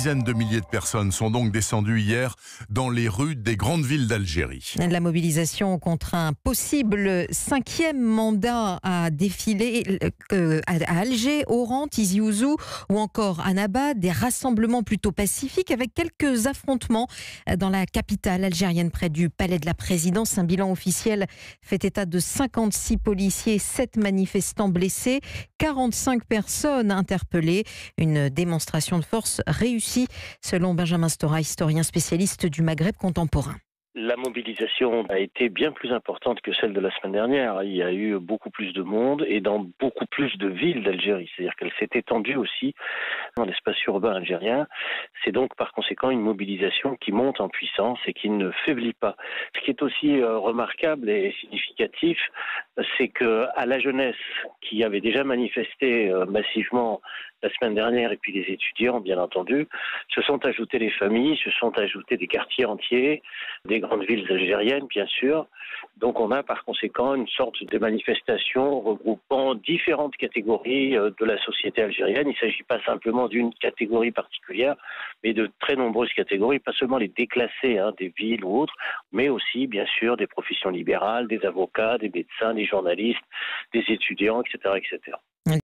dizaines de milliers de personnes sont donc descendues hier dans les rues des grandes villes d'Algérie. La mobilisation contre un possible 5e mandat à défiler à Alger, Oran, Tizi Ouzou ou encore à Annaba. Des rassemblements plutôt pacifiques avec quelques affrontements dans la capitale algérienne près du palais de la présidence. Un bilan officiel fait état de 56 policiers, 7 manifestants blessés, 45 personnes interpellées. Une démonstration de force réussie selon Benjamin Stora, historien spécialiste du Maghreb contemporain. La mobilisation a été bien plus importante que celle de la semaine dernière. Il y a eu beaucoup plus de monde et dans beaucoup plus de villes d'Algérie. C'est-à-dire qu'elle s'est étendue aussi dans l'espace urbain algérien. C'est donc par conséquent une mobilisation qui monte en puissance et qui ne faiblit pas. Ce qui est aussi remarquable et significatif, c'est que à la jeunesse qui avait déjà manifesté massivement la semaine dernière et puis les étudiants, bien entendu, se sont ajoutées les familles, se sont ajoutés des quartiers entiers, des grandes villes algériennes, bien sûr. Donc on a par conséquent une sorte de manifestation regroupant différentes catégories de la société algérienne. Il ne s'agit pas simplement d'une catégorie particulière, mais de très nombreuses catégories, pas seulement les déclassés des villes ou autres, mais aussi, bien sûr, des professions libérales, des avocats, des médecins, des journalistes, des étudiants, etc., etc.